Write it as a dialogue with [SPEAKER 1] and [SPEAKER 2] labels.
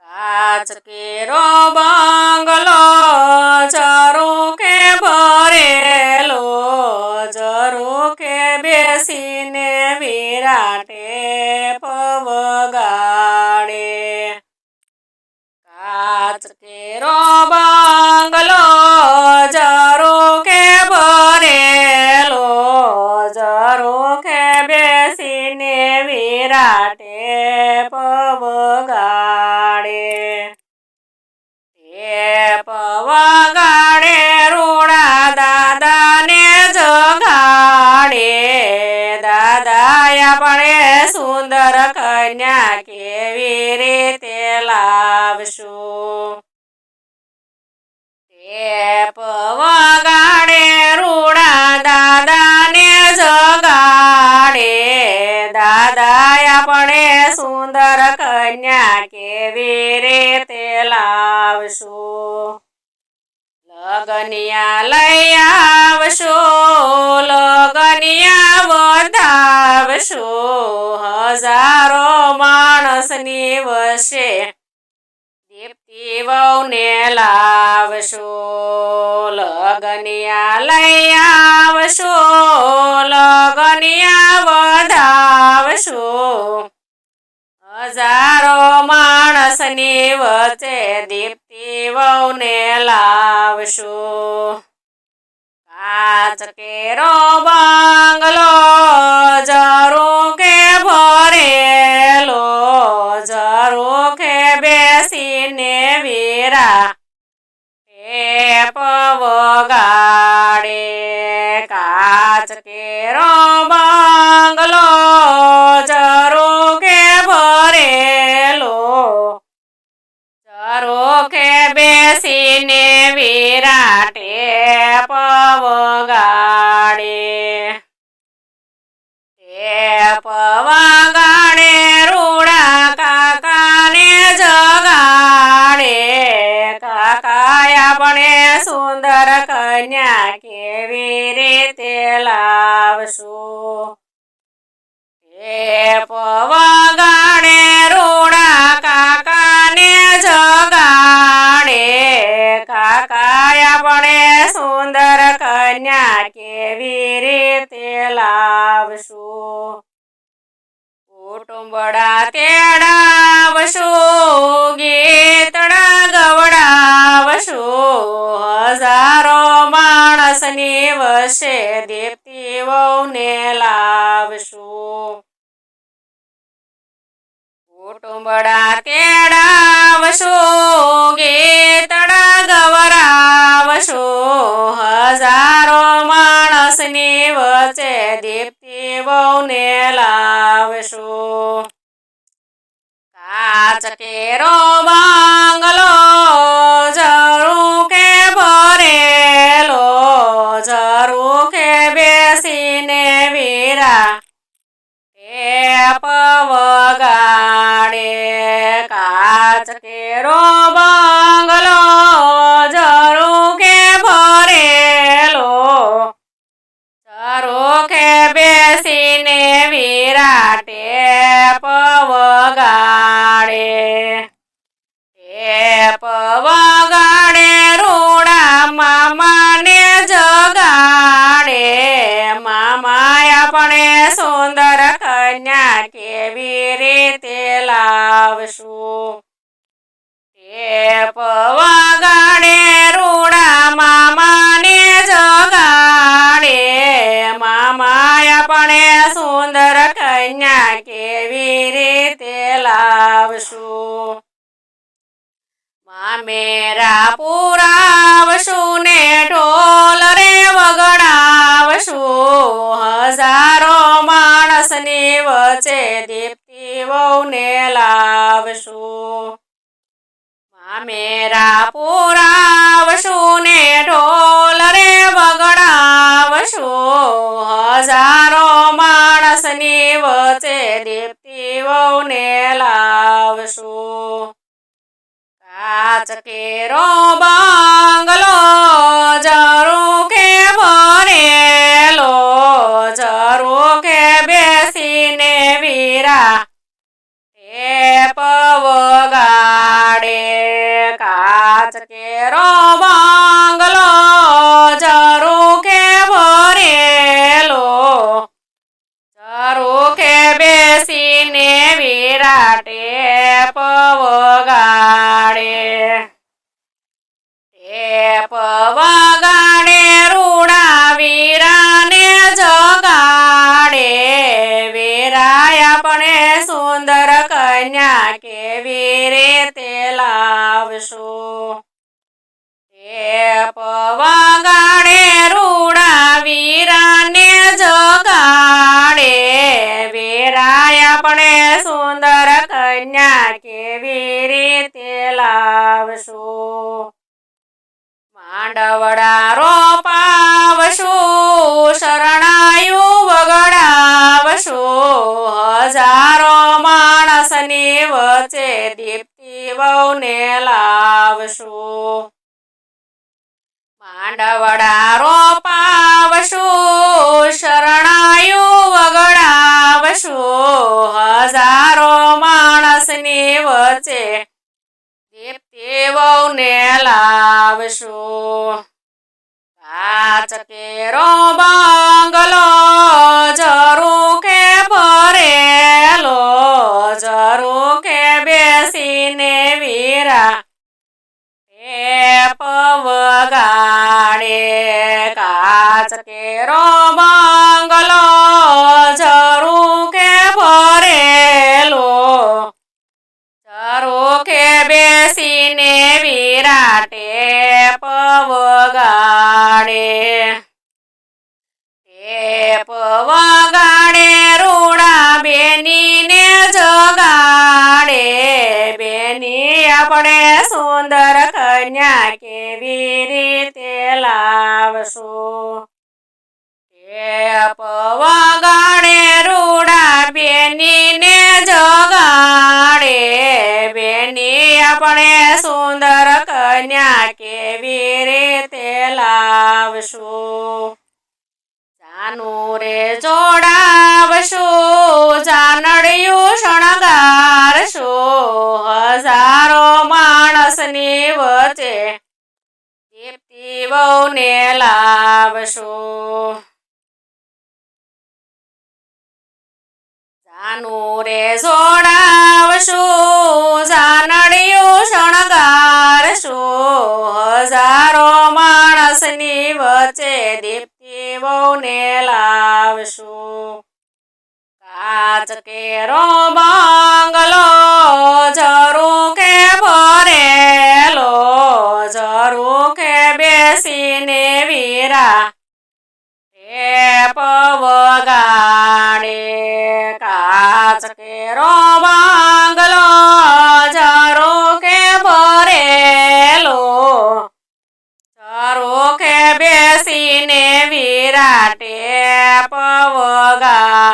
[SPEAKER 1] કાચ કેરો બંગલો ઝરૂખે ભરેલો, ઝરૂખે બેસીને વિરાટે પવગાડે. કાચ કેરો બંગલો ઝરૂખે ભરેલો, ઝરૂખે બેસીને વિરાટે પવગાડે. તે પવગાડે રૂડા દાદાને જગાડે, દાદા આપણે સુંદર કન્યા કેવી રીતે લાવશું. તે પવગાડે રૂડા દાદાને જગાડે, દાદા આપણે સુંદર કન્યા કેવી રીતે લાવશું. લગનિયા લઈ આવશું, લગનિયા વધાવશું, હજારો માણસની વચ્ચે દીપ્તિ વહુને લાવશું. લગનિયા લઈ આવશું, લગનિયા વધાવશું, હજારો માણસની વચ્ચે દીપ્તિ વહુને લાવશું. કાચ કેરો બંગલો ઝરૂખે ભરેલો, ઝરૂખે બેસીને વિરાટે પવગાડે. કાચ કેરો બંગલો ઝરૂખે ભરેલો, ઝરૂખે બેસીને વિરાટે પવગાડે. તે પવગાડે રૂડા કાકાને જગાડે, કાકા આપણે સુંદર કન્યા કેવી રીતે લાવશું. તે પવગાડે રૂડા કાકાને જગાડે, કાકા આપણે સુંદર કન્યા કેવી રીતે લાવશું. કુટુંબડા તેડાવશું, ગીતડા ગવડાવશું, હજારો માણસની વચ્ચે દીપ્તિ વહુને લાવશું. કુટુંબડા તેડાવશું, ગીતડા ગવડાવશું, હજારો માણસની વચ્ચે દીપ્તિ વહુને લાવશું. કાચ કેરો બંગલો ઝરૂખે ભરેલો, ઝરૂખે બેસીને વિરાટે પવગાડે. કાચ કેરો બંગલો ઝરૂખે ભરેલો, ઝરૂખે બેસીને વિરાટે પવગાડે. તે પવગાડે રૂડા મામાને જગાડે, મામા આપણે સુંદર કન્યા કેવી રીતે લાવશું. તે પવગાડે રૂડા મામાને જગાડે, મામા આપણે સુંદર કન્યા કેવી રીતે લાવશું. મામેરા પુરાવશું ને ઢોલ રે વગડાવશું, હજારો માણસની વચ્ચે દીપ્તિ વહુને લાવશું. મામેરા પુરાવશું ને ઢોલ રે વગડાવશું, હજારો માણસની વચ્ચે દીપ્તિ વહુને લાવશું. કાચ કેરો બંગલો ઝરૂખે ભરેલો, ઝરૂખે બેસીને વિરાટે પવગાડે. કાચ કેરો બંગલો ઝરૂખે ભરેલો ઝરૂખે બેસીને વિરાટે પવગાડે પવગાડે રૂડા વીરાને જગાડે વીરાય આપણે સુંદર કન્યા કેવી રીતે લાવશું પવગાડે રૂડા વીરાને જગાડે વીરાય આપણે સુંદર કન્યા કેવી રીતે લાવશું માંડવડા રોપાવશું શરણાયું વગડાવશું હજારો માણસની વચ્ચે દીપ્તિ વહુને લાવશું માંડવડા રોપાવશું શરણાયું વગડાવશું હજારો માણસની વચ્ચે દીપ્તિ વહુને લાવશું કાચ કેરો બંગલો ઝરૂખે ભરેલો ઝરૂખે બેસીને વીરા પવગાડે કાચ કેરો બંગલો ઝરૂખે ભરેલો ઝરૂખે બેસીને વિરાટે પવગાડે પવગાડે રૂડા બેનીને જગાડે બેની આપણે સુંદર કન્યા કેવી રીતે લાવશું પવગાડે રૂડા બેનીને જગાડે બેની આપણે સુંદર કન્યા કેવી રીતે લાવશું જાનું રે જોડાવશું જાનડિયું શણગારશું હજારો માણસની વચ્ચે દીપ્તિ વહુને લાવશું જાનું રે જોડાવશું જાનડિયું શણગારશું હજારો માણસની વચ્ચે દીપ્તિ વહુને લાવશું કાચ કેરો બંગલો ઝરૂખે ભરેલો ઝરૂખે બેસીને વીરા પવગાડે કાચ કેરો બંગલો ઝરૂખે ભરેલો ઝરૂખે બેસીને વિરાટે પવગાડે